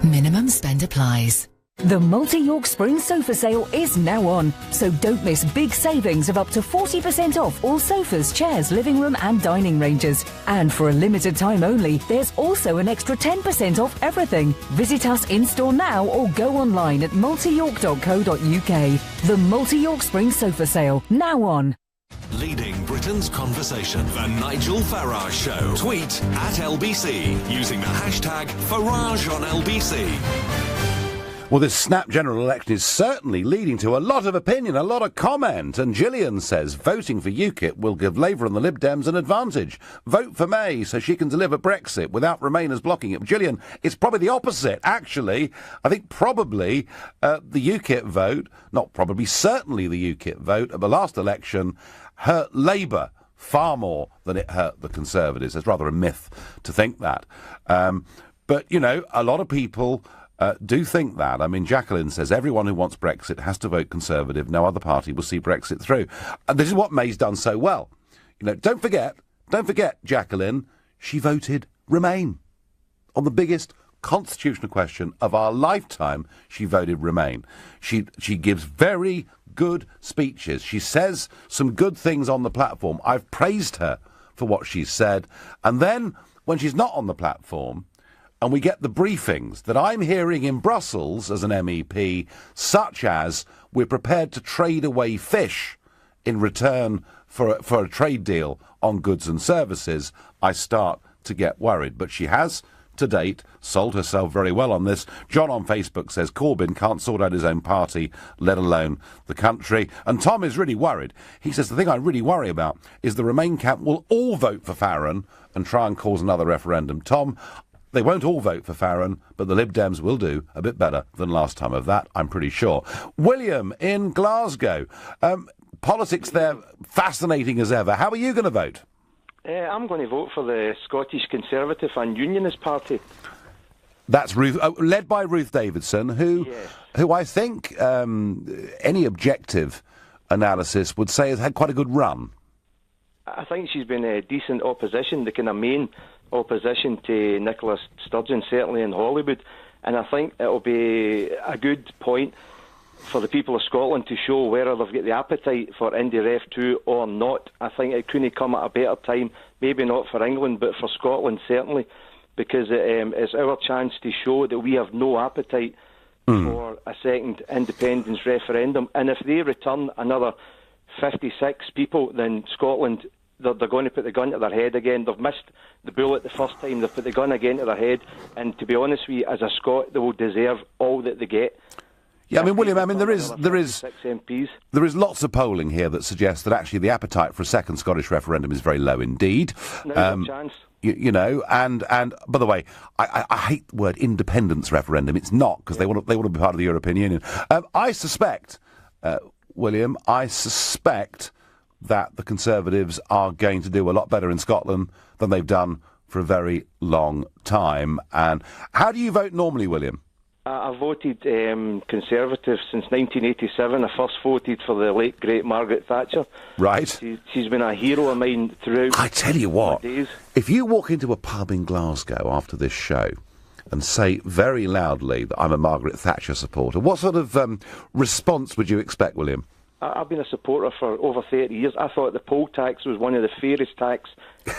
Minimum spend applies. The Multi-York Spring Sofa Sale is now on, so don't miss big savings of up to 40% off all sofas, chairs, living room and dining ranges. And for a limited time only, there's also an extra 10% off everything. Visit us in-store now or go online at multiyork.co.uk. The Multi-York Spring Sofa Sale, now on. Leading Britain's conversation, The Nigel Farage Show. Tweet at LBC using the hashtag #FarageOnLBC. Well, this snap general election is certainly leading to a lot of opinion, a lot of comment. And Gillian says voting for UKIP will give Labour and the Lib Dems an advantage. Vote for May so she can deliver Brexit without Remainers blocking it. Gillian, it's probably the opposite, actually. I think probably the UKIP vote, not probably, certainly the UKIP vote at the last election hurt Labour far more than it hurt the Conservatives. It's rather a myth to think that. But, you know, a lot of people do think that. I mean, Jacqueline says everyone who wants Brexit has to vote Conservative. No other party will see Brexit through. And this is what May's done so well. You know, don't forget, Jacqueline, she voted Remain. On the biggest constitutional question of our lifetime, she voted Remain. She gives very good speeches. She says some good things on the platform. I've praised her for what she's said. And then, when she's not on the platform, and we get the briefings that I'm hearing in Brussels as an MEP, such as we're prepared to trade away fish in return for a trade deal on goods and services, I start to get worried. But she has, to date, sold herself very well on this. John on Facebook says Corbyn can't sort out his own party, let alone the country. And Tom is really worried. He says the thing I really worry about is the Remain camp will all vote for Farage and try and cause another referendum. Tom, they won't all vote for Farage, but the Lib Dems will do a bit better than last time of that, I'm pretty sure. William in Glasgow. Politics there, fascinating as ever. How are you going to vote? I'm going to vote for the Scottish Conservative and Unionist Party. That's Ruth, led by Ruth Davidson, who I think any objective analysis would say has had quite a good run. I think she's been a decent opposition, the kind of main opposition to Nicola Sturgeon, certainly in Hollywood, and I think it'll be a good point for the people of Scotland to show whether they've got the appetite for Indy Ref 2 or not. I think it couldn't come at a better time, maybe not for England, but for Scotland certainly, because it's our chance to show that we have no appetite for a second independence referendum, and if they return another 56 people, then Scotland, they're going to put the gun to their head again. They've missed the bullet the first time. They've put the gun again to their head. And to be honest with you, as a Scot, they will deserve all that they get. Yeah, I mean, William, there is lots of polling here that suggests that actually the appetite for a second Scottish referendum is very low indeed. No chance. You know, and by the way, I hate the word independence referendum. It's not, because they want to be part of the European Union. I suspect, William, that the Conservatives are going to do a lot better in Scotland than they've done for a very long time. And how do you vote normally, William? I voted Conservative since 1987. I first voted for the late, great Margaret Thatcher. Right. She's been a hero of mine throughout. I tell you what, my days. if you walk into a pub in Glasgow after this show and say very loudly that I'm a Margaret Thatcher supporter, what sort of response would you expect, William? I've been a supporter for over 30 years. I thought the poll tax was one of the fairest tax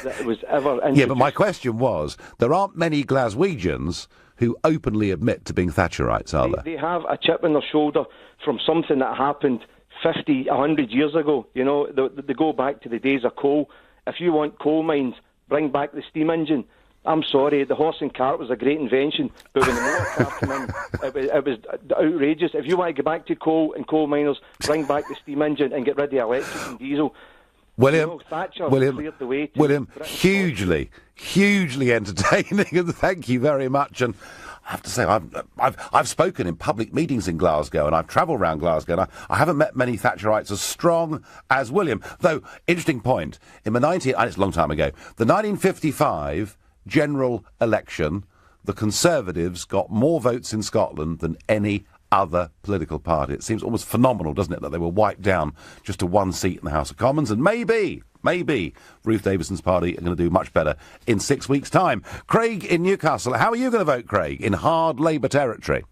that was ever introduced. Yeah, but my question was, there aren't many Glaswegians who openly admit to being Thatcherites, are there? They have a chip on their shoulder from something that happened 50, 100 years ago. You know, they go back to the days of coal. If you want coal mines, bring back the steam engine. I'm sorry, the horse and cart was a great invention, but when the motor car came in, it was outrageous. If you want to go back to coal and coal miners, bring back the steam engine and get rid of electric and diesel. William, Thatcher cleared the way to hugely entertaining, and thank you very much. And I have to say, I've spoken in public meetings in Glasgow, and I've travelled around Glasgow, and I haven't met many Thatcherites as strong as William. Though, interesting point, in the and it's a long time ago, the 1955 general election, the Conservatives got more votes in Scotland than any other political party. It seems almost phenomenal, doesn't it, that they were wiped down just to one seat in the House of Commons, and maybe Ruth Davison's party are going to do much better in 6 weeks' time. Craig in Newcastle, how are you going to vote, Craig, in hard Labour territory?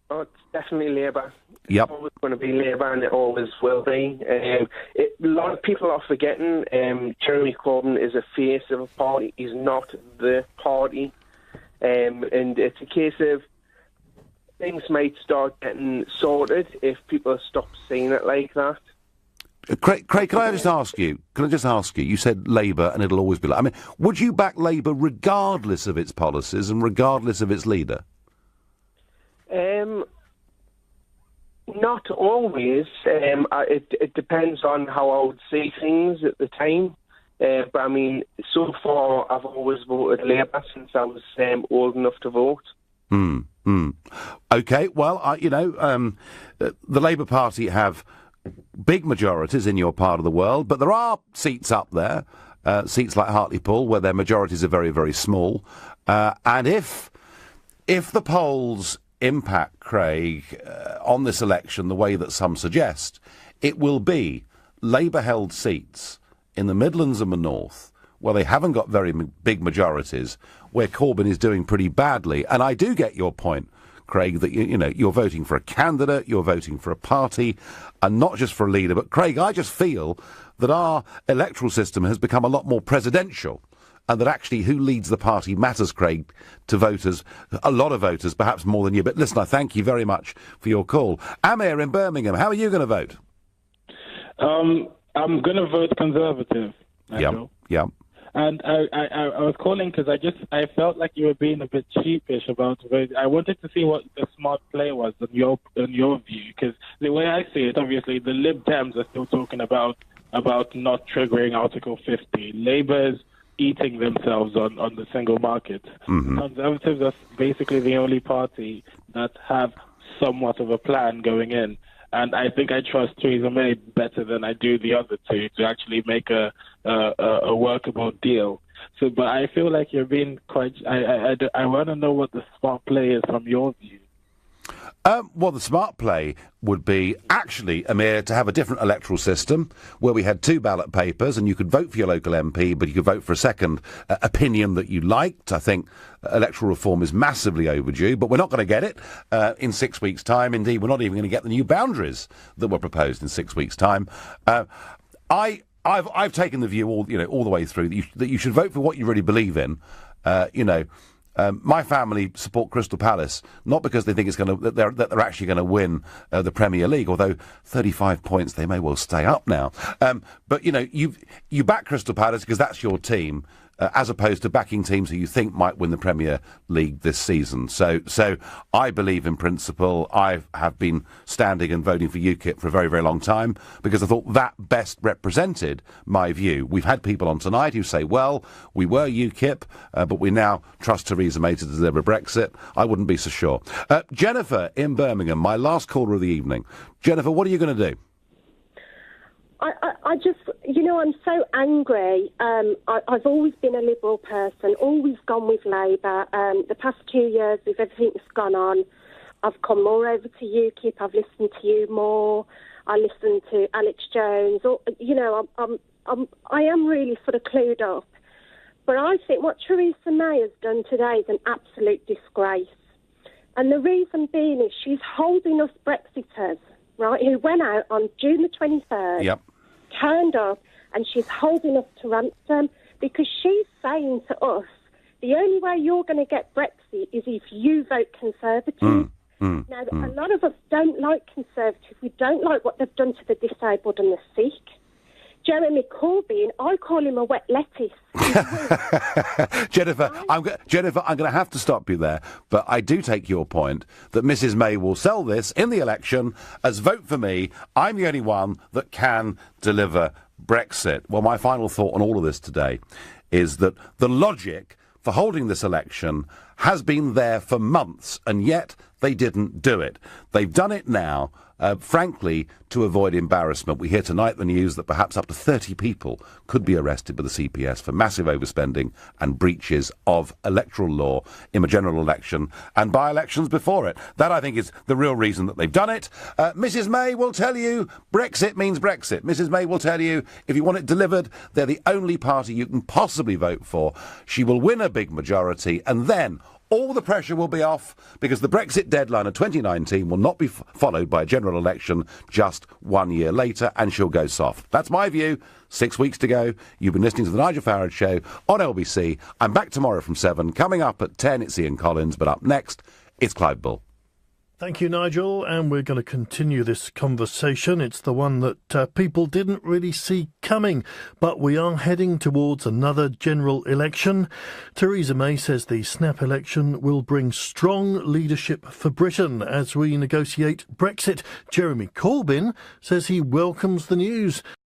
Oh, it's definitely Labour. Yep. It's always going to be Labour, and it always will be. A lot of people are forgetting Jeremy Corbyn is a face of a party. He's not the party. And it's a case of things might start getting sorted if people stop seeing it like that. Craig, can I just ask you? You said Labour, and it'll always be like. I mean, would you back Labour regardless of its policies and regardless of its leader? Not always. It depends on how I would see things at the time. But I mean, so far I've always voted Labour since I was old enough to vote. Okay, well, the Labour Party have big majorities in your part of the world, but there are seats up there, seats like Hartlepool, where their majorities are very, very small. And if the polls impact, Craig, on this election the way that some suggest, it will be Labour-held seats in the Midlands and the North, where they haven't got very big majorities, where Corbyn is doing pretty badly. And I do get your point, Craig, that you're voting for a candidate, you're voting for a party, and not just for a leader. But, Craig, I just feel that our electoral system has become a lot more presidential, and that actually who leads the party matters, Craig, to voters, a lot of voters, perhaps more than you. But listen, I thank you very much for your call. Amir in Birmingham, how are you going to vote? I'm going to vote Conservative. Yeah. And I was calling because I felt like you were being a bit sheepish about voting. I wanted to see what the smart play was in your view, because the way I see it, obviously, the Lib Dems are still talking about not triggering Article 50. Labour's eating themselves on the single market. Mm-hmm. Conservatives are basically the only party that have somewhat of a plan going in. And I think I trust Theresa May better than I do the other two to actually make a workable deal. So, but I feel like you're being quite. I want to know what the smart play is from your view. Well, the smart play would be, actually, Amir, to have a different electoral system where we had 2 ballot papers and you could vote for your local MP, but you could vote for a second opinion that you liked. I think electoral reform is massively overdue, but we're not going to get it in 6 weeks' time. Indeed, we're not even going to get the new boundaries that were proposed in 6 weeks' time. I've taken the view all the way through that you should vote for what you really believe in. My family support Crystal Palace, not because they think that they're actually going to win the Premier League, although 35 points, they may well stay up now. But, you back Crystal Palace because that's your team, as opposed to backing teams who you think might win the Premier League this season. So I believe in principle. I have been standing and voting for UKIP for a very, very long time because I thought that best represented my view. We've had people on tonight who say, well, we were UKIP, but we now trust Theresa May to deliver Brexit. I wouldn't be so sure. Jennifer in Birmingham, my last caller of the evening. Jennifer, what are you going to do? I just, I'm so angry. I've always been a Liberal person, always gone with Labour. The past 2 years with everything that's gone on, I've come more over to UKIP. I've listened to you more. I listened to Alex Jones. Or, you know, I am really sort of clued up. But I think what Theresa May has done today is an absolute disgrace. And the reason being is she's holding us Brexiters, right, who went out on June the 23rd, turned up, and she's holding us to ransom because she's saying to us, the only way you're going to get Brexit is if you vote Conservative. Now, a lot of us don't like Conservative. We don't like what they've done to the disabled and the sick. Jeremy Corbyn, I call him a wet lettuce. Jennifer, I'm going to have to stop you there, but I do take your point that Mrs May will sell this in the election as vote for me. I'm the only one that can deliver Brexit. Well, my final thought on all of this today is that the logic for holding this election has been there for months, and yet they didn't do it. They've done it now, frankly, to avoid embarrassment. We hear tonight the news that perhaps up to 30 people could be arrested by the CPS for massive overspending and breaches of electoral law in a general election and by-elections before it. That, I think, is the real reason that they've done it. Mrs May will tell you Brexit means Brexit. Mrs May will tell you if you want it delivered, they're the only party you can possibly vote for. She will win a big majority, and then all the pressure will be off because the Brexit deadline of 2019 will not be followed by a general election just 1 year later, and she'll go soft. That's my view. 6 weeks to go. You've been listening to the Nigel Farage Show on LBC. I'm back tomorrow from 7. Coming up at 10, it's Ian Collins, but up next, it's Clive Bull. Thank you, Nigel, and we're going to continue this conversation. It's the one that people didn't really see coming, but we are heading towards another general election. Theresa May says the snap election will bring strong leadership for Britain as we negotiate Brexit. Jeremy Corbyn says he welcomes the news.